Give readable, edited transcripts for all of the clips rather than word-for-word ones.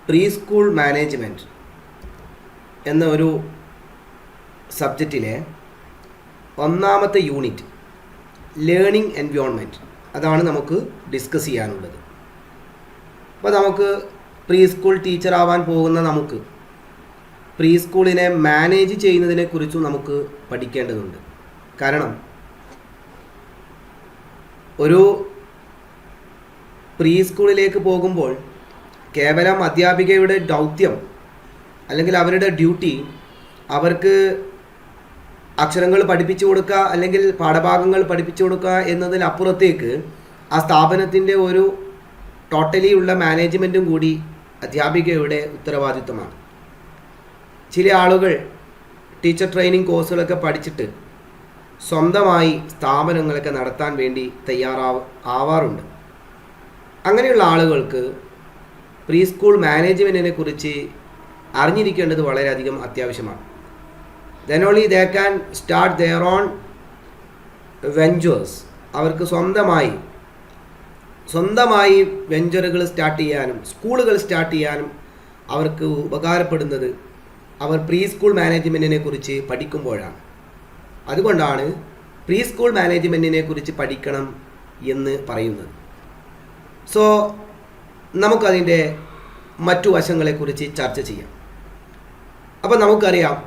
Pre school management എന്ന ഒരു സബ്ജക്റ്റിലെ ഒന്നാമത്തെ യൂണിറ്റ് ലേണിംഗ് എൻവയോൺമെൻറ്റ് അതാണ് നമുക്ക് ഡിസ്കസ് ചെയ്യാനുള്ളത്. അപ്പോൾ നമുക്ക് പ്രീ സ്കൂൾ ടീച്ചർ ആവാൻ പോകുന്ന നമുക്ക് പ്രീ സ്കൂളിനെ മാനേജ് ചെയ്യുന്നതിനെക്കുറിച്ചും നമുക്ക് പഠിക്കേണ്ടതുണ്ട്. കാരണം ഒരു പ്രീ സ്കൂളിലേക്ക് പോകുമ്പോൾ കേവലം അധ്യാപികയുടെ ദൗത്യം അല്ലെങ്കിൽ അവരുടെ ഡ്യൂട്ടി അവർക്ക് അക്ഷരങ്ങൾ പഠിപ്പിച്ചു കൊടുക്കുക അല്ലെങ്കിൽ പാഠഭാഗങ്ങൾ പഠിപ്പിച്ചു കൊടുക്കുക എന്നതിനപ്പുറത്തേക്ക് ആ സ്ഥാപനത്തിൻ്റെ ഒരു ടോട്ടലി ഉള്ള മാനേജ്മെൻറ്റും കൂടി അധ്യാപികയുടെ ഉത്തരവാദിത്വമാണ്. ചില ആളുകൾ ടീച്ചർ ട്രെയിനിങ് കോഴ്സുകളൊക്കെ പഠിച്ചിട്ട് സ്വന്തമായി സ്ഥാപനങ്ങളൊക്കെ നടത്താൻ വേണ്ടി ആവാറുണ്ട്. അങ്ങനെയുള്ള ആളുകൾക്ക് പ്രീ സ്കൂൾ മാനേജ്മെൻറ്റിനെ കുറിച്ച് അറിഞ്ഞിരിക്കേണ്ടത് വളരെയധികം അത്യാവശ്യമാണ്. Then only they can start their own ventures. അവർക്ക് സ്വന്തമായി വെഞ്ചറുകൾ സ്റ്റാർട്ട് ചെയ്യാനും സ്കൂളുകൾ സ്റ്റാർട്ട് ചെയ്യാനും അവർക്ക് ഉപകാരപ്പെടുന്നത് അവർ പ്രീ സ്കൂൾ മാനേജ്മെൻറ്റിനെ കുറിച്ച് പഠിക്കുമ്പോഴാണ്. അതുകൊണ്ടാണ് പ്രീ സ്കൂൾ മാനേജ്മെൻറ്റിനെ കുറിച്ച് പഠിക്കണം എന്ന് പറയുന്നത്. സോ നമുക്കതിൻ്റെ മറ്റു വശങ്ങളെക്കുറിച്ച് ചർച്ച ചെയ്യാം. അപ്പോൾ നമുക്കറിയാം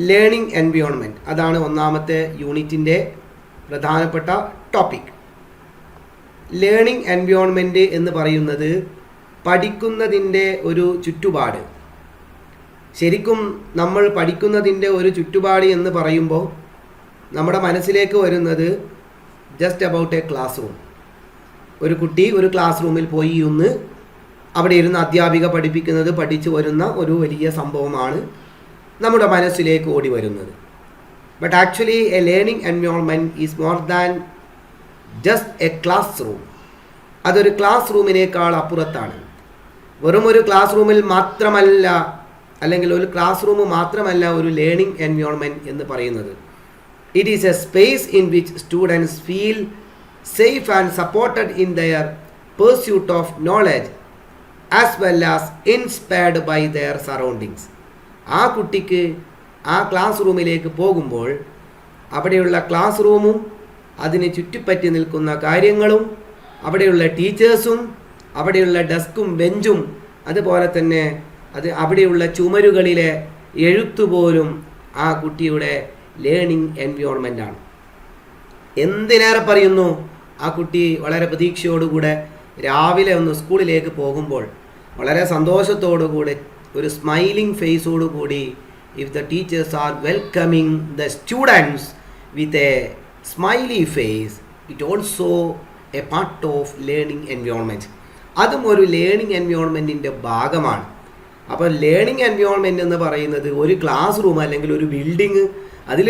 ലേണിംഗ് എൻവയോൺമെൻറ്റ് അതാണ് ഒന്നാമത്തെ യൂണിറ്റിൻ്റെ പ്രധാനപ്പെട്ട ടോപ്പിക്. ലേണിംഗ് എൻവയോൺമെൻറ്റ് എന്ന് പറയുന്നത് പഠിക്കുന്നതിൻ്റെ ഒരു ചുറ്റുപാട്. ശരിക്കും നമ്മൾ പഠിക്കുന്നതിൻ്റെ ഒരു ചുറ്റുപാട് എന്ന് പറയുമ്പോൾ നമ്മുടെ മനസ്സിലേക്ക് വരുന്നത് just about A class room. ഒരു കുട്ടി ഒരു ക്ലാസ് റൂമിൽ പോയി ഇരുന്ന് അവിടെ ഇരുന്ന് അധ്യാപിക പഠിപ്പിക്കുന്നത് പഠിച്ചു വരുന്ന ഒരു വലിയ സംഭവമാണ് നമ്മുടെ മനസ്സിലേക്ക് ഓടി വരുന്നത്. But actually A learning environment is more than just A class room. അതൊരു ക്ലാസ് റൂമിനേക്കാൾ അപ്പുറത്താണ്. വെറും ഒരു ക്ലാസ് റൂമിൽ മാത്രമല്ല അല്ലെങ്കിൽ ഒരു ക്ലാസ് റൂം മാത്രമല്ല ഒരു ലേണിംഗ് എൻവയോൺമെൻറ്റ് എന്ന് പറയുന്നത്. It is a space in which students feel safe and supported in their pursuit of knowledge as well as inspired by their surroundings. ആ കുട്ടിക്ക് ആ ക്ലാസ് റൂമിലേക്ക് പോകുമ്പോൾ അവിടെയുള്ള ക്ലാസ് റൂമും അതിന് ചുറ്റിപ്പറ്റി നിൽക്കുന്ന കാര്യങ്ങളും അവിടെയുള്ള ടീച്ചേഴ്സും അവിടെയുള്ള ഡെസ്കും ബെഞ്ചും അതുപോലെ തന്നെ അവിടെയുള്ള ചുമരുകളിലെ എഴുത്തുപോലും ആ കുട്ടിയുടെ ലേണിംഗ് എൻവയോൺമെൻറ്റാണ്. എന്തിനേറെ പറയുന്നു, ആ കുട്ടി വളരെ പ്രതീക്ഷയോടുകൂടെ രാവിലെ ഒന്ന് സ്കൂളിലേക്ക് പോകുമ്പോൾ വളരെ സന്തോഷത്തോടുകൂടെ ഒരു സ്മൈലിംഗ് ഫേസോടുകൂടി if the teachers are welcoming the students with a smiley face it also a part of learning environment. അതും ഒരു ലേണിംഗ് എൻവയോൺമെൻറ്റിൻ്റെ ഭാഗമാണ്. അപ്പോൾ ലേണിംഗ് എൻവയോൺമെൻറ്റ് എന്ന് പറയുന്നത് ഒരു ക്ലാസ് റൂം അല്ലെങ്കിൽ ഒരു ബിൽഡിങ് അതിൽ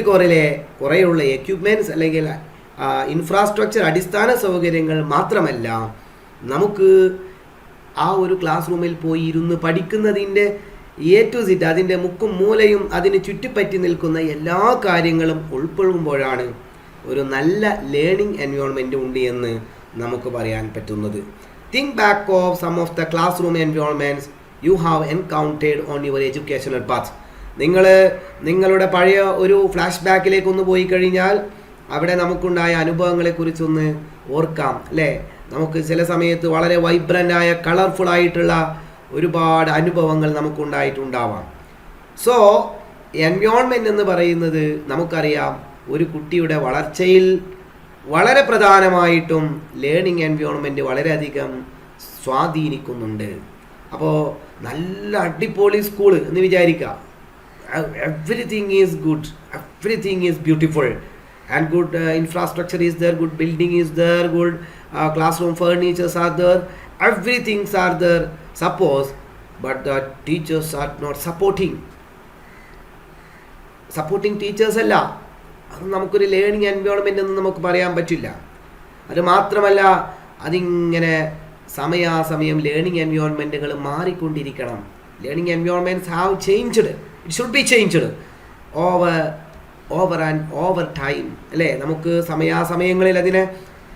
കുറേയുള്ള എക്യുപ്മെൻറ്റ്സ് അല്ലെങ്കിൽ ഇൻഫ്രാസ്ട്രക്ചർ അടിസ്ഥാന സൗകര്യങ്ങൾ മാത്രമല്ല, നമുക്ക് ആ ഒരു ക്ലാസ് റൂമിൽ പോയി ഇരുന്ന് പഠിക്കുന്നതിൻ്റെ എ ടു സിറ്റ് അതിൻ്റെ മുക്കും മൂലയും അതിന് ചുറ്റിപ്പറ്റി നിൽക്കുന്ന എല്ലാ കാര്യങ്ങളും ഉൾക്കൊള്ളുമ്പോഴാണ് ഒരു നല്ല ലേണിംഗ് എൻവയോൺമെൻറ്റ് ഉണ്ട് എന്ന് നമുക്ക് പറയാൻ പറ്റുന്നത്. Think back of some of the classroom environments you have encountered on your educational path. നിങ്ങളുടെ പഴയ ഒരു ഫ്ലാഷ് ബാക്കിലേക്കൊന്ന് പോയി കഴിഞ്ഞാൽ അവിടെ നമുക്കുണ്ടായ അനുഭവങ്ങളെക്കുറിച്ചൊന്ന് ഓർക്കാം അല്ലേ. നമുക്ക് ചില സമയത്ത് വളരെ വൈബ്രൻ്റായ കളർഫുള്ളായിട്ടുള്ള ഒരുപാട് അനുഭവങ്ങൾ നമുക്കുണ്ടായിട്ടുണ്ടാവാം. സോ എൻവയോൺമെൻറ്റ് എന്ന് പറയുന്നത് നമുക്കറിയാം ഒരു കുട്ടിയുടെ വളർച്ചയിൽ വളരെ പ്രധാനമായിട്ടും ലേണിംഗ് എൻവയോൺമെൻറ്റ് വളരെയധികം സ്വാധീനിക്കുന്നുണ്ട്. അപ്പോൾ നല്ല അടിപൊളി സ്കൂള് എന്ന് വിചാരിക്കുക, everything is good, everything is beautiful and good infrastructure is there, good building is there, good classroom furnitures are there, everything are there suppose, but the teachers are not supporting teachers അല്ല, അത് നമുക്കൊരു learning environment എന്ന് നമുക്ക് പറയാൻ പറ്റില്ല. അത് മാത്രമല്ല അതിങ്ങനെ സമയാസമയം ലേണിംഗ് എൻവയോൺമെൻറ്റുകൾ മാറിക്കൊണ്ടിരിക്കണം. Learning environments have changed, it should be changed over time അല്ലേ. നമുക്ക് സമയാസമയങ്ങളിൽ അതിനെ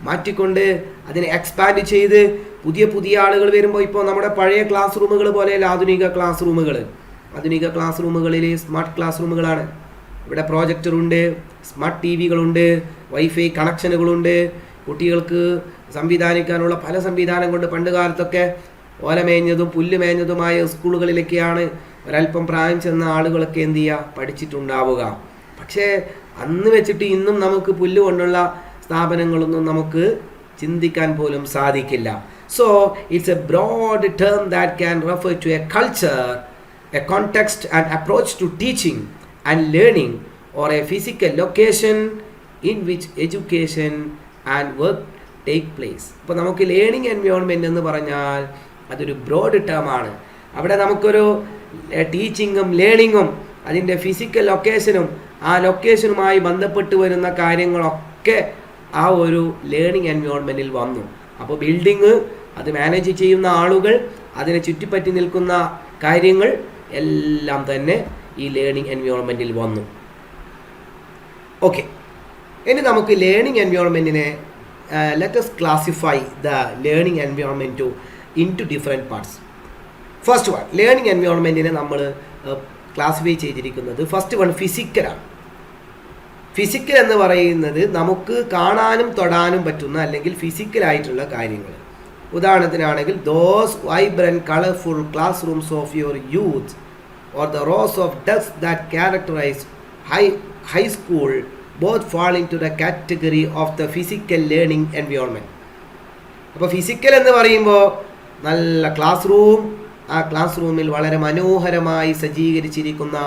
മാറ്റിക്കൊണ്ട് അതിനെ എക്സ്പാൻഡ് ചെയ്ത് പുതിയ പുതിയ ആളുകൾ വരുമ്പോൾ ഇപ്പോൾ നമ്മുടെ പഴയ ക്ലാസ് റൂമുകൾ പോലെയല്ല ആധുനിക ക്ലാസ് റൂമുകളിൽ സ്മാർട്ട് ക്ലാസ് റൂമുകളാണ്. ഇവിടെ പ്രോജക്ടറുണ്ട്, സ്മാർട്ട് ടി വികളുണ്ട്, വൈഫൈ കണക്ഷനുകളുണ്ട്, കുട്ടികൾക്ക് സംവിധാനിക്കാനുള്ള പല സംവിധാനം കൊണ്ട് പണ്ട് കാലത്തൊക്കെ ഓലമേഞ്ഞതും പുല്ലുമേഞ്ഞതുമായ സ്കൂളുകളിലൊക്കെയാണ് ഒരല്പം പ്രായം ചെന്ന ആളുകളൊക്കെ എന്ത് ചെയ്യുക പഠിച്ചിട്ടുണ്ടാവുക. പക്ഷേ അന്ന് വെച്ചിട്ട് ഇന്നും നമുക്ക് പുല്ല് കൊണ്ടുള്ള സ്ഥാപനങ്ങളൊന്നും നമുക്ക് ചിന്തിക്കാൻ പോലും സാധിക്കില്ല. So it's a broad term that can refer to a culture, a context and approach to teaching and learning or a physical location in which education and work take place. ഇപ്പോൾ നമുക്ക് ലേണിംഗ് എൻവയോൺമെൻറ്റ് എന്ന് പറഞ്ഞാൽ അതൊരു broad ടേമാണ്. അവിടെ നമുക്കൊരു ടീച്ചിങ്ങും ലേണിങ്ങും അതിൻ്റെ physical ലൊക്കേഷനും ആ ലൊക്കേഷനുമായി ബന്ധപ്പെട്ട് വരുന്ന കാര്യങ്ങളൊക്കെ ആ ഒരു ലേണിംഗ് എൻവയോൺമെൻറ്റിൽ വന്നു. അപ്പോൾ ബിൽഡിങ്, അത് മാനേജ് ചെയ്യുന്ന ആളുകൾ, അതിനെ ചുറ്റിപ്പറ്റി നിൽക്കുന്ന കാര്യങ്ങൾ എല്ലാം തന്നെ ഈ ലേണിംഗ് എൻവയോൺമെൻറ്റിൽ വന്നു. ഓക്കെ, ഇനി നമുക്ക് learning എൻവയോൺമെൻറ്റിനെ let us classify the learning environment into different parts. First one, learning environment-നെ നമ്മൾ ക്ലാസിഫൈ ചെയ്തിരിക്കുന്നത് ഫസ്റ്റ് വൺ ഫിസിക്കലാണ്. ഫിസിക്കൽ എന്ന് പറയുന്നത് നമുക്ക് കാണാനും തൊടാനും പറ്റുന്ന അല്ലെങ്കിൽ ഫിസിക്കലായിട്ടുള്ള കാര്യങ്ങൾ. ഉദാഹരണത്തിനാണെങ്കിൽ those vibrant colorful classrooms of your youth or the rows of desks that characterize high school both fall into the category of the physical learning environment. അപ്പോൾ ഫിസിക്കൽ എന്ന് പറയുമ്പോൾ നല്ല ക്ലാസ് റൂം, ആ ക്ലാസ് റൂമിൽ വളരെ മനോഹരമായി സജ്ജീകരിച്ചിരിക്കുന്ന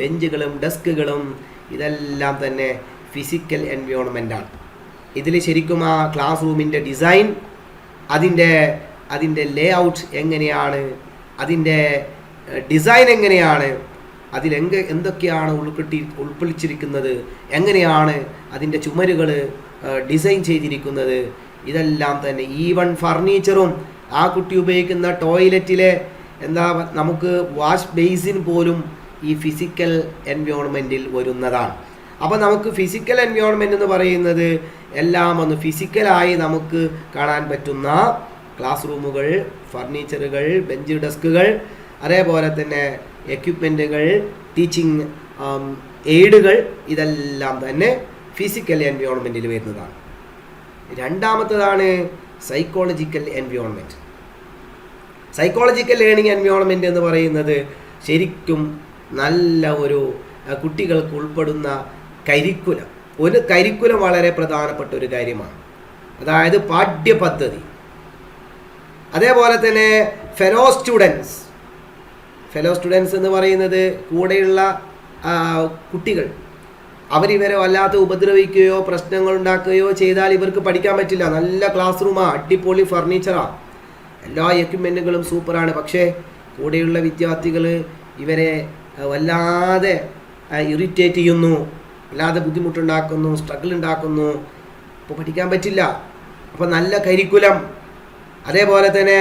ബെഞ്ചുകളും ഡെസ്കുകളും ഇതെല്ലാം തന്നെ ഫിസിക്കൽ എൻവയോൺമെൻറ്റാണ്. ഇതിൽ ശരിക്കും ആ ക്ലാസ് റൂമിൻ്റെ ഡിസൈൻ, അതിൻ്റെ ലേ ഔട്ട് എങ്ങനെയാണ്, അതിൻ്റെ ഡിസൈൻ എങ്ങനെയാണ്, എന്തൊക്കെയാണ് ഉൾക്കൊള്ളിച്ചിരിക്കുന്നത്, എങ്ങനെയാണ് അതിൻ്റെ ചുമരുകൾ ഡിസൈൻ ചെയ്തിരിക്കുന്നത്, ഇതെല്ലാം തന്നെ ഈവൺ ഫർണിച്ചറും ആ കുട്ടി ഉപയോഗിക്കുന്ന ടോയ്ലറ്റിലെ നമുക്ക് വാഷ് ബേസിൻ പോലും ഈ ഫിസിക്കൽ എൻവയോൺമെൻറ്റിൽ വരുന്നതാണ്. അപ്പോൾ നമുക്ക് ഫിസിക്കൽ എൻവയോൺമെൻറ്റ് എന്ന് പറയുന്നത് എല്ലാം ഒന്ന് ഫിസിക്കലായി നമുക്ക് കാണാൻ പറ്റുന്ന ക്ലാസ് റൂമുകൾ, ഫർണിച്ചറുകൾ, ബെഞ്ച് ഡെസ്കുകൾ, അതേപോലെ തന്നെ എക്യുപ്മെൻറ്റുകൾ, ടീച്ചിങ് എയ്ഡുകൾ, ഇതെല്ലാം തന്നെ ഫിസിക്കൽ എൻവയോൺമെൻറ്റിൽ വരുന്നതാണ്. രണ്ടാമത്തതാണ് psychological environment. Psychological learning environment എന്ന് പറയുന്നത് ശരിക്കും നല്ല ഒരു കുട്ടികൾക്ക് ഉൾപ്പെടുന്ന കരിക്കുലം വളരെ പ്രധാനപ്പെട്ട ഒരു കാര്യമാണ്. അതായത് പാഠ്യപദ്ധതി, അതേപോലെ തന്നെ ഫെലോ സ്റ്റുഡൻസ് എന്ന് പറയുന്നത് കൂടെയുള്ള കുട്ടികൾ, അവരിവരെ വല്ലാതെ ഉപദ്രവിക്കുകയോ പ്രശ്നങ്ങൾ ഉണ്ടാക്കുകയോ ചെയ്താൽ ഇവർക്ക് പഠിക്കാൻ പറ്റില്ല. നല്ല ക്ലാസ് റൂമാണ്, അടിപൊളി ഫർണിച്ചറാണ്, എല്ലാ എക്യുപ്മെൻറ്റുകളും സൂപ്പറാണ്. പക്ഷേ കൂടെയുള്ള വിദ്യാർത്ഥികൾ ഇവരെ വല്ലാതെ ഇറിറ്റേറ്റ് ചെയ്യുന്നു, വല്ലാതെ ബുദ്ധിമുട്ടുണ്ടാക്കുന്നു, സ്ട്രഗിൾ ഉണ്ടാക്കുന്നു. അപ്പോൾ പഠിക്കാൻ പറ്റില്ല. അപ്പോൾ നല്ല കരിക്കുലം, അതേപോലെ തന്നെ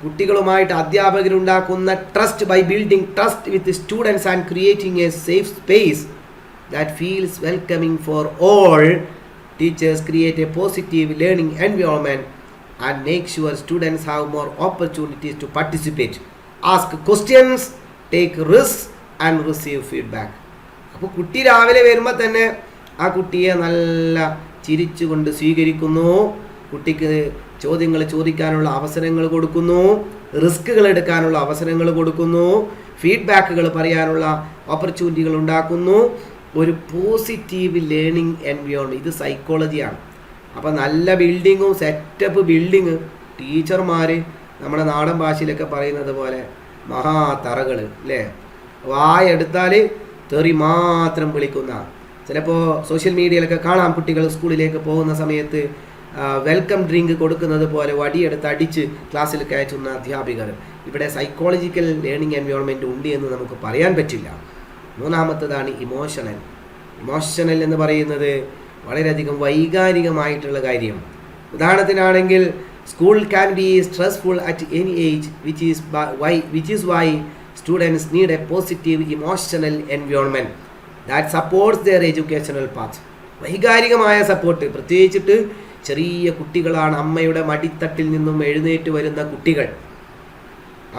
കുട്ടികളുമായിട്ട് അധ്യാപകരുണ്ടാക്കുന്ന trust by building trust with students and creating a safe space that feels welcoming for all. Teachers create a positive learning environment and make sure students have more opportunities to participate, ask questions, take risks and receive feedback. അപ്പോൾ കുട്ടി രാവിലെ വരുമ്പോൾ തന്നെ ആ കുട്ടിയെ നല്ല ചിരിച്ചുകൊണ്ട് സ്വീകരിക്കുന്നു, കുട്ടിക്ക് ചോദ്യങ്ങൾ ചോദിക്കാനുള്ള അവസരങ്ങൾ കൊടുക്കുന്നു, റിസ്കുകൾ എടുക്കാനുള്ള അവസരങ്ങൾ കൊടുക്കുന്നു, ഫീഡ്ബാക്കുകൾ പറയാനുള്ള ഓപ്പർച്യൂണിറ്റികൾ ഉണ്ടാക്കുന്നു. ഒരു പോസിറ്റീവ് ലേണിംഗ് എൻവയോൺമെൻറ്റ്, ഇത് സൈക്കോളജിയാണ്. അപ്പോൾ നല്ല ബിൽഡിങ്ങും സെറ്റപ്പ് ബിൽഡിങ്, ടീച്ചർമാർ നമ്മുടെ നാടൻ ഭാഷയിലൊക്കെ പറയുന്നത് പോലെ മഹാതറകൾ അല്ലേ, വായെടുത്താൽ തെറി മാത്രം വിളിക്കുന്ന. ചിലപ്പോൾ സോഷ്യൽ മീഡിയയിലൊക്കെ കാണാം കുട്ടികൾ സ്കൂളിലേക്ക് പോകുന്ന സമയത്ത് വെൽക്കം ഡ്രിങ്ക് കൊടുക്കുന്നത് പോലെ വടിയെടുത്ത് അടിച്ച് ക്ലാസ്സിൽ കയറ്റുന്ന അധ്യാപികർ. ഇവിടെ സൈക്കോളജിക്കൽ ലേണിംഗ് എൻവയോൺമെൻറ്റ് ഉണ്ട് എന്ന് നമുക്ക് പറയാൻ പറ്റില്ല. മൂന്നാമത്തതാണ് ഇമോഷണൽ എന്ന് പറയുന്നത് വളരെയധികം വൈകാരികമായിട്ടുള്ള കാര്യം. ഉദാഹരണത്തിനാണെങ്കിൽ school can be stressful at any age which is why students need a positive emotional environment that supports their educational path. വൈകാരികമായ സപ്പോർട്ട്, പ്രത്യേകിച്ചിട്ട് ചെറിയ കുട്ടികളാണ്, അമ്മയുടെ മടിത്തട്ടിൽ നിന്നും എഴുന്നേറ്റ് വരുന്ന കുട്ടികൾ.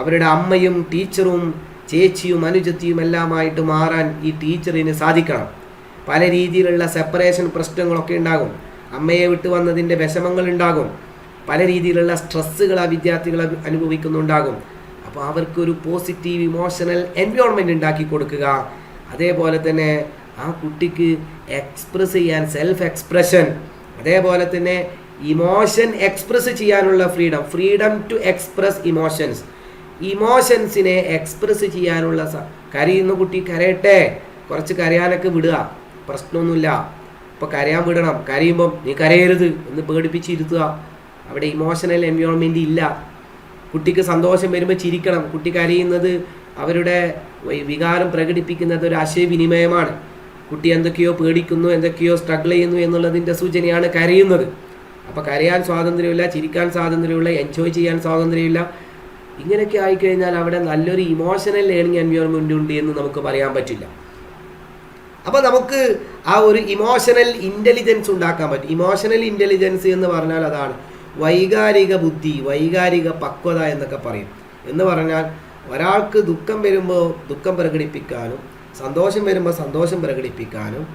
അവരുടെ അമ്മയും ടീച്ചറും ചേച്ചിയും അനുജത്തിയും എല്ലാമായിട്ട് മാറാൻ ഈ ടീച്ചറിന് സാധിക്കണം. പല രീതിയിലുള്ള സെപ്പറേഷൻ പ്രശ്നങ്ങളൊക്കെ ഉണ്ടാകും. അമ്മയെ വിട്ട് വന്നതിൻ്റെ വിഷമങ്ങൾ ഉണ്ടാകും. പല രീതിയിലുള്ള സ്ട്രെസ്സുകൾ ആ വിദ്യാർത്ഥികൾ അനുഭവിക്കുന്നുണ്ടാകും. അപ്പോൾ അവർക്കൊരു പോസിറ്റീവ് ഇമോഷണൽ എൻവയോൺമെൻറ്റ് ഉണ്ടാക്കി കൊടുക്കുക. അതേപോലെ തന്നെ ആ കുട്ടിക്ക് എക്സ്പ്രസ് ചെയ്യാൻ സെൽഫ് എക്സ്പ്രഷൻ, അതേപോലെ തന്നെ ഇമോഷൻ എക്സ്പ്രസ് ചെയ്യാനുള്ള ഫ്രീഡം ടു എക്സ്പ്രസ് ഇമോഷൻസിനെ എക്സ്പ്രസ് ചെയ്യാനുള്ള കരയുന്ന കുട്ടി കരയട്ടെ, കുറച്ച് കരയാനൊക്കെ വിടുക, പ്രശ്നമൊന്നുമില്ല. ഇപ്പോൾ കരയാൻ വിടണം, കരയുമ്പം നീ കരയരുത് എന്ന് പേടിപ്പിച്ചിരുത്തുക. അവിടെ ഇമോഷണൽ എൻവയോൺമെൻറ്റ് ഇല്ല. കുട്ടിക്ക് സന്തോഷം വരുമ്പോൾ ചിരിക്കണം. കുട്ടി കരയുന്നത് അവരുടെ വികാരം പ്രകടിപ്പിക്കുന്നത് ഒരു ആശയവിനിമയമാണ്. കുട്ടി എന്തൊക്കെയോ പേടിക്കുന്നു, എന്തൊക്കെയോ സ്ട്രഗിൾ ചെയ്യുന്നു എന്നുള്ളതിൻ്റെ സൂചനയാണ് കരയുന്നത്. അപ്പോൾ കരയാൻ സ്വാതന്ത്ര്യമില്ല, ചിരിക്കാൻ സ്വാതന്ത്ര്യമില്ല, എൻജോയ് ചെയ്യാൻ സ്വാതന്ത്ര്യമില്ല. ഇങ്ങനെയൊക്കെ ആയിക്കഴിഞ്ഞാൽ അവിടെ നല്ലൊരു ഇമോഷണൽ ലേണിംഗ് എൻവയോൺമെൻറ്റ് ഉണ്ട് എന്ന് നമുക്ക് പറയാൻ പറ്റില്ല. അപ്പോൾ നമുക്ക് ആ ഒരു ഇമോഷണൽ ഇൻ്റലിജൻസ് ഉണ്ടാക്കാൻ പറ്റും. ഇമോഷണൽ ഇൻ്റലിജൻസ് എന്ന് പറഞ്ഞാൽ അതാണ് വൈകാരിക ബുദ്ധി, വൈകാരിക പക്വത എന്നൊക്കെ പറയും. എന്ന് പറഞ്ഞാൽ ഒരാൾക്ക് ദുഃഖം വരുമ്പോൾ ദുഃഖം പ്രകടിപ്പിക്കാനും, സന്തോഷം വരുമ്പോൾ സന്തോഷം പ്രകടിപ്പിക്കാനും,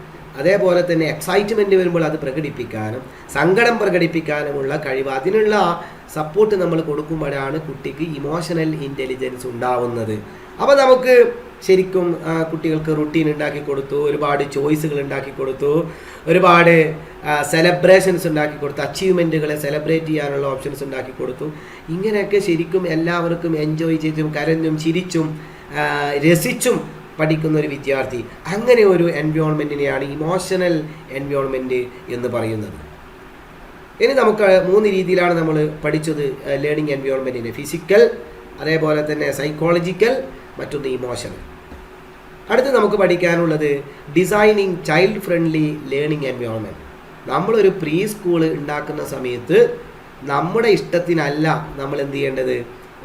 അതേപോലെ തന്നെ എക്സൈറ്റ്മെൻറ്റ് വരുമ്പോൾ അത് പ്രകടിപ്പിക്കാനും, സങ്കടം പ്രകടിപ്പിക്കാനുമുള്ള കഴിവ്, അതിനുള്ള സപ്പോർട്ട് നമ്മൾ കൊടുക്കുമ്പോഴാണ് കുട്ടിക്ക് ഇമോഷണൽ ഇൻ്റലിജൻസ് ഉണ്ടാവുന്നത്. അപ്പോൾ നമുക്ക് ശരിക്കും കുട്ടികൾക്ക് റുട്ടീൻ ഉണ്ടാക്കി കൊടുത്തു, ഒരുപാട് ചോയ്സുകൾ ഉണ്ടാക്കി കൊടുത്തു, ഒരുപാട് സെലിബ്രേഷൻസ് ഉണ്ടാക്കി കൊടുത്തു, അച്ചീവ്മെൻറ്റുകളെ സെലിബ്രേറ്റ് ചെയ്യാനുള്ള ഓപ്ഷൻസ് ഉണ്ടാക്കി കൊടുത്തു. ഇങ്ങനെയൊക്കെ ശരിക്കും എല്ലാവർക്കും എൻജോയ് ചെയ്തും കരഞ്ഞും ചിരിച്ചും രസിച്ചും പഠിക്കുന്ന ഒരു വിദ്യാർത്ഥി, അങ്ങനെ ഒരു എൻവയോൺമെൻറ്റിനെയാണ് ഇമോഷണൽ എൻവയോൺമെൻറ്റ് എന്ന് പറയുന്നത്. ഇനി നമുക്ക് 3 രീതിയിലാണ് നമ്മൾ പഠിച്ചത് ലേണിംഗ് എൻവയോൺമെൻറ്റിനെ: ഫിസിക്കൽ, അതേപോലെ തന്നെ സൈക്കോളജിക്കൽ, മറ്റൊന്ന് ഇമോഷണൽ. അടുത്ത് നമുക്ക് പഠിക്കാനുള്ളത് designing child friendly learning environment. നമ്മളൊരു പ്രീ സ്കൂള് ഉണ്ടാക്കുന്ന സമയത്ത് നമ്മുടെ ഇഷ്ടത്തിനല്ല നമ്മൾ എന്ത് ചെയ്യേണ്ടത്,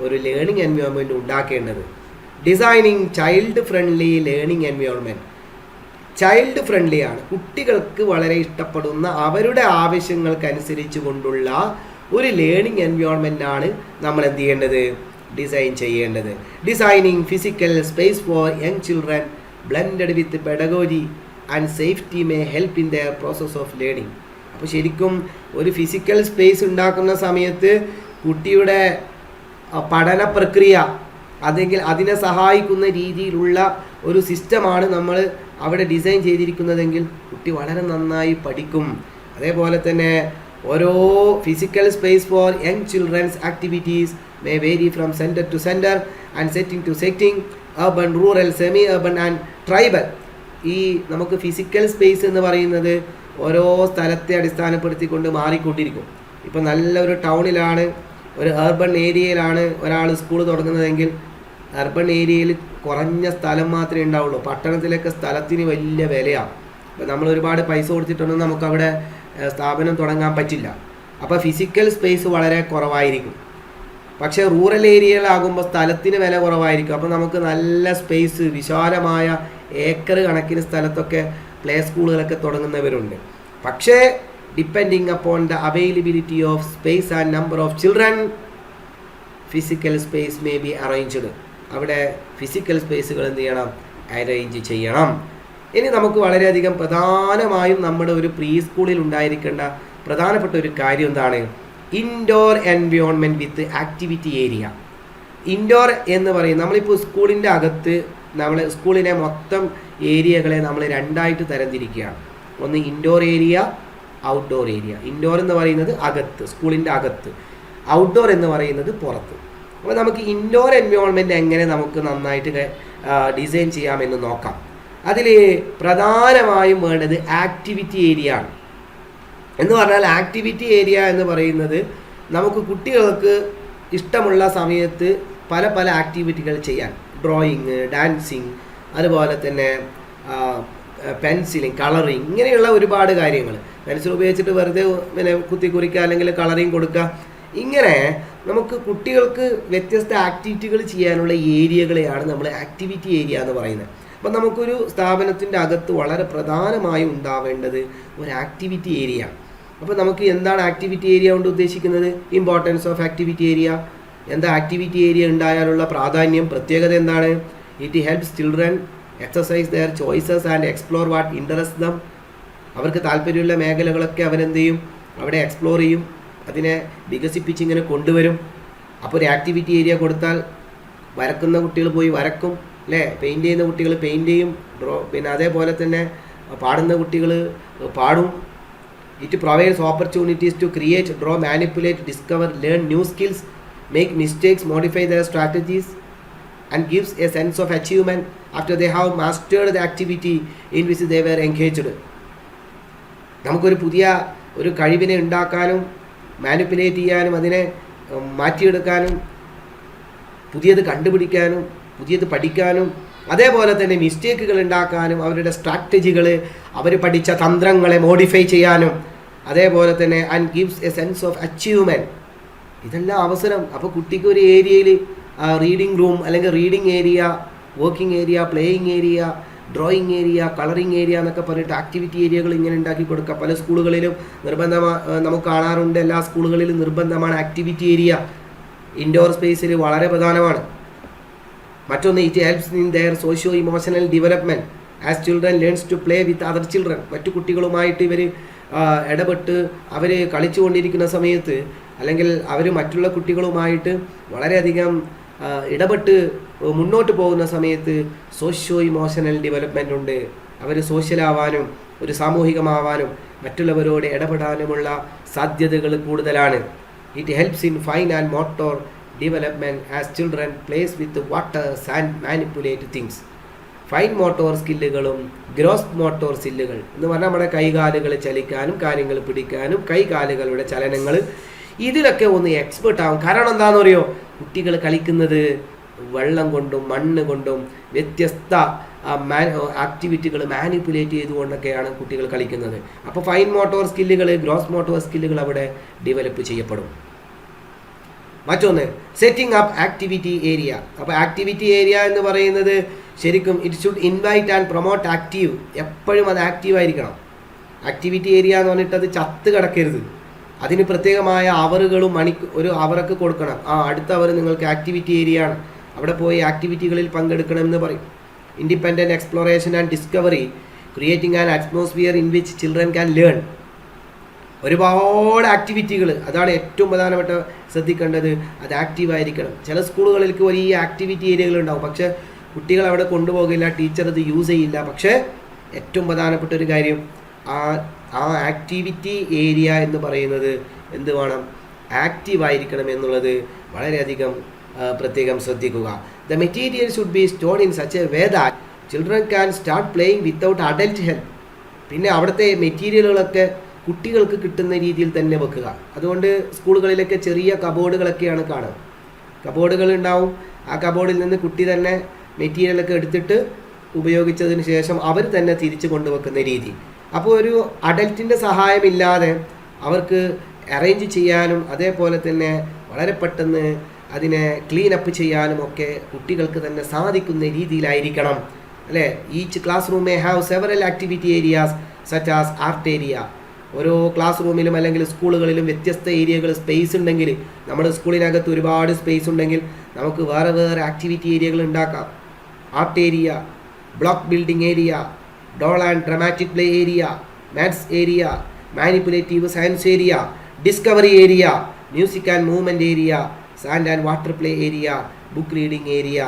ഒരു ലേണിംഗ് എൻവയോൺമെൻറ്റ് ഉണ്ടാക്കേണ്ടത്. Designing child friendly learning environment. Child friendly ആണ്, കുട്ടികൾക്ക് വളരെ ഇഷ്ടപ്പെടുന്ന അവരുടെ ആവശ്യങ്ങൾക്കനുസരിച്ച് കൊണ്ടുള്ള ഒരു ലേണിംഗ് എൻവയോൺമെൻ്റ് ആണ് നമ്മൾ എന്ത് ചെയ്യേണ്ടത്, ഡിസൈൻ ചെയ്യേണ്ടത്. Designing physical space for young children blended with pedagogy and safety may help in there process of learning. അപ്പോൾ ശരിക്കും ഒരു ഫിസിക്കൽ സ്പേസ് ഉണ്ടാക്കുന്ന സമയത്ത് കുട്ടിയുടെ പഠന പ്രക്രിയ അല്ലെങ്കിൽ അതിനെ സഹായിക്കുന്ന രീതിയിലുള്ള ഒരു സിസ്റ്റമാണ് നമ്മൾ അവിടെ ഡിസൈൻ ചെയ്തിരിക്കുന്നതെങ്കിൽ കുട്ടി വളരെ നന്നായി പഠിക്കും. അതേപോലെ തന്നെ ഓരോ physical space for young children's activities may vary from centre to centre and setting to setting, urban, rural, semi urban and tribal. ഈ നമുക്ക് ഫിസിക്കൽ സ്പേസ് എന്ന് പറയുന്നത് ഓരോ സ്ഥലത്തെ അടിസ്ഥാനപ്പെടുത്തിക്കൊണ്ട് മാറിക്കൊണ്ടിരിക്കും. ഇപ്പോൾ നല്ലൊരു ടൗണിലാണ്, ഒരു അർബൻ ഏരിയയിലാണ് ഒരാൾ സ്കൂൾ തുടങ്ങുന്നതെങ്കിൽ അർബൻ ഏരിയയിൽ കുറഞ്ഞ സ്ഥലം മാത്രമേ ഉണ്ടാവുള്ളൂ. പട്ടണത്തിലൊക്കെ സ്ഥലത്തിന് വലിയ വിലയാണ്. അപ്പോൾ നമ്മൾ ഒരുപാട് പൈസ കൊടുത്തിട്ടൊന്നും നമുക്കവിടെ സ്ഥാപനം തുടങ്ങാൻ പറ്റില്ല. അപ്പോൾ ഫിസിക്കൽ സ്പേസ് വളരെ കുറവായിരിക്കും. പക്ഷേ റൂറൽ ഏരിയയിലാകുമ്പോൾ സ്ഥലത്തിന് വില കുറവായിരിക്കും. അപ്പോൾ നമുക്ക് നല്ല സ്പേസ്, വിശാലമായ ഏക്കർ കണക്കിന് സ്ഥലത്തൊക്കെ പ്ലേ സ്കൂളുകളൊക്കെ തുടങ്ങുന്നവരുണ്ട്. പക്ഷേ depending upon the availability of space and number of children, physical space may be arranged. അവിടെ ഫിസിക്കൽ സ്പേസുകൾ എന്ത് ചെയ്യണം, അറേഞ്ച് ചെയ്യണം. ഇനി നമുക്ക് വളരെയധികം പ്രധാനമായും നമ്മുടെ ഒരു പ്രീ സ്കൂളിൽ ഉണ്ടായിരിക്കേണ്ട പ്രധാനപ്പെട്ട ഒരു കാര്യം എന്താണ്, ഇൻഡോർ എൻവയോൺമെൻറ്റ് വിത്ത് ആക്ടിവിറ്റി ഏരിയ. ഇൻഡോർ എന്ന് പറയും, നമ്മളിപ്പോൾ സ്കൂളിൻ്റെ അകത്ത് നമ്മൾ സ്കൂളിനെ മൊത്തം ഏരിയകളെ നമ്മൾ 2ആയിട്ട് തരംതിരിക്കുകയാണ്. ഒന്ന് indoor area, outdoor area. Indoor എന്ന് പറയുന്നത് അകത്ത്, സ്കൂളിൻ്റെ അകത്ത്. ഔട്ട്ഡോർ എന്ന് പറയുന്നത് പുറത്ത്. അപ്പോൾ നമുക്ക് ഇൻഡോർ എൻവയോൺമെൻറ്റ് എങ്ങനെ നമുക്ക് നന്നായിട്ട് ഡിസൈൻ ചെയ്യാമെന്ന് നോക്കാം. അതിൽ പ്രധാനമായും വേണ്ടത് ആക്ടിവിറ്റി ഏരിയ ആണ്. എന്ന് പറഞ്ഞാൽ ആക്ടിവിറ്റി ഏരിയ എന്ന് പറയുന്നത് നമുക്ക് കുട്ടികൾക്ക് ഇഷ്ടമുള്ള സമയത്ത് പല പല ആക്ടിവിറ്റികൾ ചെയ്യാൻ, ഡ്രോയിങ്, ഡാൻസിങ്, അതുപോലെ തന്നെ പെൻസിലിങ്, കളറിങ്, ഇങ്ങനെയുള്ള ഒരുപാട് കാര്യങ്ങൾ. പെൻസിൽ ഉപയോഗിച്ചിട്ട് വെറുതെ പിന്നെ കുത്തി കുറിക്കുക, അല്ലെങ്കിൽ കളറിങ് കൊടുക്കുക. ഇങ്ങനെ നമുക്ക് കുട്ടികൾക്ക് വ്യത്യസ്ത ആക്ടിവിറ്റികൾ ചെയ്യാനുള്ള ഏരിയകളെയാണ് നമ്മൾ ആക്ടിവിറ്റി ഏരിയ എന്ന് പറയുന്നത്. അപ്പം നമുക്കൊരു സ്ഥാപനത്തിൻ്റെ അകത്ത് വളരെ പ്രധാനമായും ഉണ്ടാവേണ്ടത് ഒരു ആക്ടിവിറ്റി ഏരിയ. അപ്പോൾ നമുക്ക് എന്താണ് ആക്ടിവിറ്റി ഏരിയ കൊണ്ട് ഉദ്ദേശിക്കുന്നത്? Importance of activity area. എന്താ ആക്ടിവിറ്റി ഏരിയ ഉണ്ടായാലുള്ള പ്രാധാന്യം, പ്രത്യേകത എന്താണ്? It helps children exercise their choices and explore what interest them. അവർക്ക് താല്പര്യമുള്ള മേഖലകളൊക്കെ അവരെന്ത് ചെയ്യും? അവിടെ എക്സ്പ്ലോർ ചെയ്യും, അതിനെ വികസിപ്പിച്ച് ഇങ്ങനെ കൊണ്ടുവരും. അപ്പോൾ ഒരു ആക്ടിവിറ്റി ഏരിയ കൊടുത്താൽ വരക്കുന്ന കുട്ടികൾ പോയി വരക്കും, അല്ലേ? പെയിൻറ്റ് ചെയ്യുന്ന കുട്ടികൾ പെയിൻറ്റ് ചെയ്യും, പിന്നെ അതേപോലെ തന്നെ പാടുന്ന കുട്ടികൾ പാടും. It provides opportunities to create, draw, manipulate, discover, learn new skills, make mistakes, modify their strategies, and gives a sense of achievement after they have mastered the activity in which they were engaged. നമുക്കൊരു പുതിയ ഒരു കഴിവിനെ ഉണ്ടാക്കാനും manipulate ചെയ്യാനും അതിനെ മാറ്റിയെടുക്കാനും പുതിയത് കണ്ടുപിടിക്കാനും പുതിയത് പഠിക്കാനും അതേപോലെ തന്നെ മിസ്റ്റേക്കുകൾ ഉണ്ടാക്കാനും അവരുടെ സ്ട്രാറ്റജികൾ, അവർ പഠിച്ച തന്ത്രങ്ങളെ മോഡിഫൈ ചെയ്യാനും അതേപോലെ തന്നെ and gives A sense of achievement. ഇതെല്ലാം അവസരം. അപ്പോൾ കുട്ടിക്ക് ഒരു ഏരിയയിൽ റീഡിംഗ് റൂം അല്ലെങ്കിൽ reading area, working area, playing area, drawing area, colouring area എന്നൊക്കെ പറഞ്ഞിട്ട് ആക്ടിവിറ്റി ഏരിയകൾ ഇങ്ങനെ ഉണ്ടാക്കി കൊടുക്കുക. പല സ്കൂളുകളിലും നമുക്ക് കാണാറുണ്ട്, എല്ലാ സ്കൂളുകളിലും നിർബന്ധമാണ് ആക്ടിവിറ്റി ഏരിയ. ഇൻഡോർ സ്പേസിൽ വളരെ പ്രധാനമാണ്. മറ്റൊന്ന്, it helps in their socio emotional development as children learns to play with other children. മറ്റു കുട്ടികളുമായിട്ട് ഇവർ ഇടപെട്ട് അവർ കളിച്ചുകൊണ്ടിരിക്കുന്ന സമയത്ത് അല്ലെങ്കിൽ അവർ മറ്റുള്ള കുട്ടികളുമായിട്ട് വളരെയധികം ഇടപെട്ട് മുന്നോട്ട് പോകുന്ന സമയത്ത് സോഷ്യോ ഇമോഷണൽ ഡെവലപ്മെൻ്റ് ഉണ്ട്. അവർ സോഷ്യലാവാനും ഒരു സാമൂഹികമാവാനും മറ്റുള്ളവരോട് ഇടപെടാനുമുള്ള സാധ്യതകൾ കൂടുതലാണ്. It helps in fine and motor development as children plays with waters and manipulate things. Fine motor സ്കില്ലുകളും ഗ്രോസ് മോട്ടോർ സ്കില്ലുകൾ എന്ന് പറഞ്ഞാൽ നമ്മുടെ കൈകാലുകൾ ചലിക്കാനും കാര്യങ്ങൾ പിടിക്കാനും കൈകാലുകളുടെ ചലനങ്ങൾ, ഇതിലൊക്കെ ഒന്ന് എക്സ്പേർട്ട് ആവും. കാരണം എന്താണെന്ന് അറിയോ? കുട്ടികൾ കളിക്കുന്നത് വെള്ളം കൊണ്ടും മണ്ണ് കൊണ്ടും വ്യത്യസ്ത ആക്ടിവിറ്റികൾ മാനിപ്പുലേറ്റ് ചെയ്തുകൊണ്ടൊക്കെയാണ് കുട്ടികൾ കളിക്കുന്നത്. അപ്പോൾ ഫൈൻ മോട്ടോർ സ്കില്ലുകൾ, ഗ്രോസ് മോട്ടോർ സ്കില്ലുകൾ അവിടെ ഡെവലപ്പ് ചെയ്യപ്പെടും. മറ്റൊന്ന്, സെറ്റിംഗ് അപ്പ് ആക്ടിവിറ്റി ഏരിയ. അപ്പോൾ ആക്ടിവിറ്റി ഏരിയ എന്ന് പറയുന്നത് ശരിക്കും it should invite and promote active. എപ്പോഴും അത് ആക്റ്റീവ് ആയിരിക്കണം. ആക്ടിവിറ്റി ഏരിയ എന്ന് പറഞ്ഞിട്ട് അത് ചത്ത് കിടക്കരുത്. അതിന് പ്രത്യേകമായ അവറുകളും ഒരു അവറൊക്കെ കൊടുക്കണം. അടുത്ത അവർ നിങ്ങൾക്ക് ആക്ടിവിറ്റി ഏരിയ ആണ്, അവിടെ പോയി ആക്ടിവിറ്റികളിൽ പങ്കെടുക്കണം എന്ന് പറയും. Independent exploration and discovery, creating an atmosphere in which children can learn. ഒരുപാട് ആക്ടിവിറ്റികൾ, അതാണ് ഏറ്റവും പ്രധാനപ്പെട്ട ശ്രദ്ധിക്കേണ്ടത്. അത് ആക്റ്റീവായിരിക്കണം. ചില സ്കൂളുകളിലേക്ക് വലിയ ആക്ടിവിറ്റി ഏരിയകൾ ഉണ്ടാവും, പക്ഷേ കുട്ടികൾ അവിടെ കൊണ്ടുപോകില്ല, ടീച്ചർ അത് യൂസ് ചെയ്യില്ല. പക്ഷേ ഏറ്റവും പ്രധാനപ്പെട്ട ഒരു കാര്യം, ആ ആക്ടിവിറ്റി ഏരിയ എന്ന് പറയുന്നത് എന്ത് വേണം? ആക്റ്റീവായിരിക്കണം എന്നുള്ളത് വളരെയധികം പ്രത്യേകം ശ്രദ്ധിക്കുക. The material should be stored in such a way that children can start playing without adult help. പിന്നെ അവിടുത്തെ മെറ്റീരിയലുകളൊക്കെ കുട്ടികൾക്ക് കിട്ടുന്ന രീതിയിൽ തന്നെ വെക്കുക. അതുകൊണ്ട് സ്കൂളുകളിലൊക്കെ ചെറിയ കബോർഡുകളൊക്കെയാണ് കാണുക. കബോർഡുകൾ ഉണ്ടാവും. ആ കബോർഡിൽ നിന്ന് കുട്ടി തന്നെ മെറ്റീരിയലൊക്കെ എടുത്തിട്ട് ഉപയോഗിച്ചതിന് ശേഷം അവർ തന്നെ തിരിച്ചു കൊണ്ടുവെക്കുന്ന രീതി. അപ്പോൾ ഒരു അഡൽട്ടിൻ്റെ സഹായമില്ലാതെ അവർക്ക് അറേഞ്ച് ചെയ്യാനും അതേപോലെ തന്നെ വളരെ പെട്ടെന്ന് അതിനെ ക്ലീൻ അപ്പ് ചെയ്യാനും ഒക്കെ കുട്ടികൾക്ക് തന്നെ സാധിക്കുന്ന രീതിയിലായിരിക്കണം, അല്ലേ? Each class room may have several activity areas such as art area. ഓരോ ക്ലാസ് റൂമിലും അല്ലെങ്കിൽ സ്കൂളുകളിലും വ്യത്യസ്ത ഏരിയകൾ, സ്പേസ് ഉണ്ടെങ്കിൽ, നമ്മുടെ സ്കൂളിനകത്ത് ഒരുപാട് സ്പേസ് ഉണ്ടെങ്കിൽ നമുക്ക് വേറെ വേറെ ആക്ടിവിറ്റി ഏരിയകൾ ഉണ്ടാക്കാം. Art area, block building area, doll and dramatic play area, maths area, manipulative science area, discovery area, music and movement area, sand and water play area, book reading area,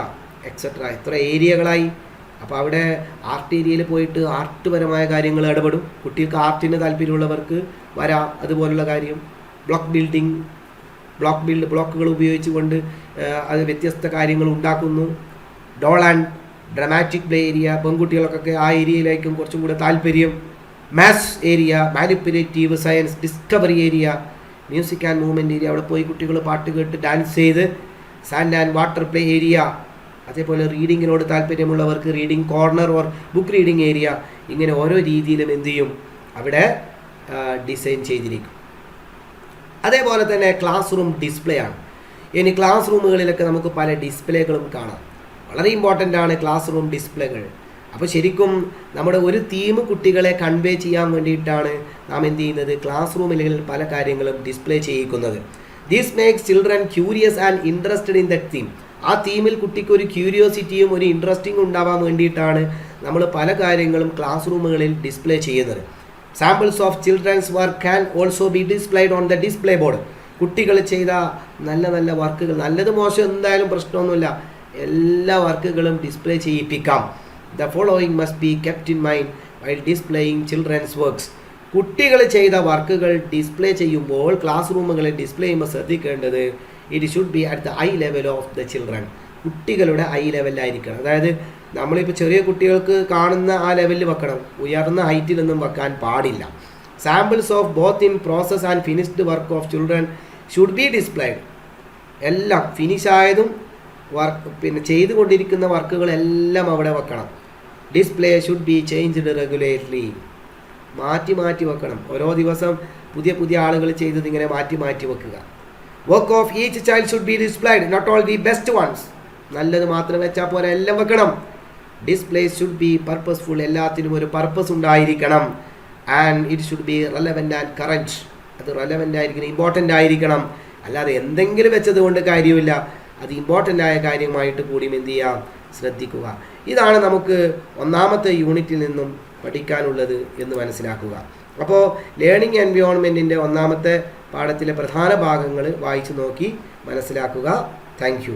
etcetera. എത്ര ഏരിയകളായി. അപ്പോൾ അവിടെ art ഏരിയയിൽ പോയിട്ട് art പരമായ കാര്യങ്ങൾ ഇടപെടും. കുട്ടികൾക്ക് ആർട്ടിന് താല്പര്യമുള്ളവർക്ക് വരാം, അതുപോലുള്ള കാര്യം. ബ്ലോക്കുകൾ ഉപയോഗിച്ചുകൊണ്ട് അത് വ്യത്യസ്ത കാര്യങ്ങൾ ഉണ്ടാക്കുന്നു. Doll and dramatic play area, പെൺകുട്ടികൾക്കൊക്കെ ആ ഏരിയയിലേക്കും കുറച്ചും കൂടെ താല്പര്യം. Maths area, manipulative science, discovery area, music and movement area, അവിടെ പോയി കുട്ടികൾ പാട്ട് കേട്ട് ഡാൻസ് ചെയ്ത്. Sand and water play area, അതേപോലെ റീഡിങ്ങിനോട് താല്പര്യമുള്ളവർക്ക് reading corner or book reading area. ഇങ്ങനെ ഓരോ രീതിയിലും എന്ത് ചെയ്യും അവിടെ ഡിസൈൻ ചെയ്തിരിക്കും. അതേപോലെ തന്നെ ക്ലാസ് റൂം ഡിസ്പ്ലേ ആണ്. ഇനി ക്ലാസ് റൂമുകളിലൊക്കെ നമുക്ക് പല ഡിസ്പ്ലേകളും കാണാം. വളരെ ഇമ്പോർട്ടൻ്റ് ആണ് ക്ലാസ് റൂം ഡിസ്പ്ലേകൾ. അപ്പോൾ ശരിക്കും നമ്മുടെ ഒരു തീം കുട്ടികളെ കൺവേ ചെയ്യാൻ വേണ്ടിയിട്ടാണ് നാം എന്ത് ചെയ്യുന്നത്, ക്ലാസ് റൂമിൽ പല കാര്യങ്ങളും ഡിസ്പ്ലേ ചെയ്യിക്കുന്നത്. This makes children curious and interested in that theme. ആ തീമിൽ കുട്ടിക്ക് ഒരു ക്യൂരിയോസിറ്റിയും ഒരു ഇൻട്രസ്റ്റിംഗ് ഉണ്ടാവാൻ വേണ്ടിയിട്ടാണ് നമ്മൾ പല കാര്യങ്ങളും ക്ലാസ് റൂമുകളിൽ ഡിസ്പ്ലേ ചെയ്യുന്നത്. Samples of children's work can also be displayed on the display board. കുട്ടികൾ ചെയ്ത നല്ല നല്ല വർക്കുകൾ, നല്ലത് മോശം എന്തായാലും പ്രശ്നമൊന്നുമില്ല, എല്ലാ വർക്കുകളും ഡിസ്പ്ലേ ചെയ്യിപ്പിക്കാം. The following must be kept in mind while displaying children's works. കുട്ടികൾ ചെയ്ത വർക്കുകൾ ഡിസ്പ്ലേ ചെയ്യുമ്പോൾ ക്ലാസ് റൂമുകളിൽ ഡിസ്പ്ലേ ചെയ്യുമ്പോൾ ശ്രദ്ധിക്കേണ്ടത് it should B at the I level of the children. കുട്ടികളുടെ ഐ ലെവലിലായിരിക്കണം. അതായത് നമ്മളിപ്പോൾ ചെറിയ കുട്ടികൾക്ക് കാണുന്ന ആ ലെവലിൽ വെക്കണം, ഉയർന്ന ഹൈറ്റിലൊന്നും വെക്കാൻ പാടില്ല. Samples of both in process and finished work of children should be displayed. എല്ലാം ഫിനിഷായതും ചെയ്തുകൊണ്ടിരിക്കുന്ന വർക്കുകളെല്ലാം അവിടെ വെക്കണം. Display should be changed regularly. മാറ്റി മാറ്റി വെക്കണം. ഓരോ ദിവസം പുതിയ പുതിയ ആളുകൾ ചെയ്തത് ഇങ്ങനെ മാറ്റി മാറ്റി വെക്കുക. Work of each child should be displayed, not all the best ones. നല്ലത് മാത്രം വെച്ചാൽ പോലെ എല്ലാം വെക്കണം. Display should be purposeful. എല്ലാത്തിനും ഒരു പർപ്പസ് ഉണ്ടായിരിക്കണം. And it should be relevant and current. അത് റെലവൻ്റ് ആയിരിക്കണം, ഇമ്പോർട്ടൻ്റ് ആയിരിക്കണം. അല്ലാതെ എന്തെങ്കിലും വെച്ചത് കൊണ്ട് കാര്യമില്ല, അത് ഇമ്പോർട്ടൻ്റ് ആയ കാര്യമായിട്ട് കൂടിയും എന്ത് ചെയ്യാം, ശ്രദ്ധിക്കുക. ഇതാണ് നമുക്ക് ഒന്നാമത്തെ യൂണിറ്റിൽ നിന്നും പഠിക്കാനുള്ളത് എന്ന് മനസ്സിലാക്കുക. അപ്പോൾ ലേണിംഗ് എൻവയോൺമെൻറ്റിൻ്റെ ഒന്നാമത്തെ പാഠത്തിലെ പ്രധാന ഭാഗങ്ങൾ വായിച്ചു നോക്കി മനസ്സിലാക്കുക. Thank you.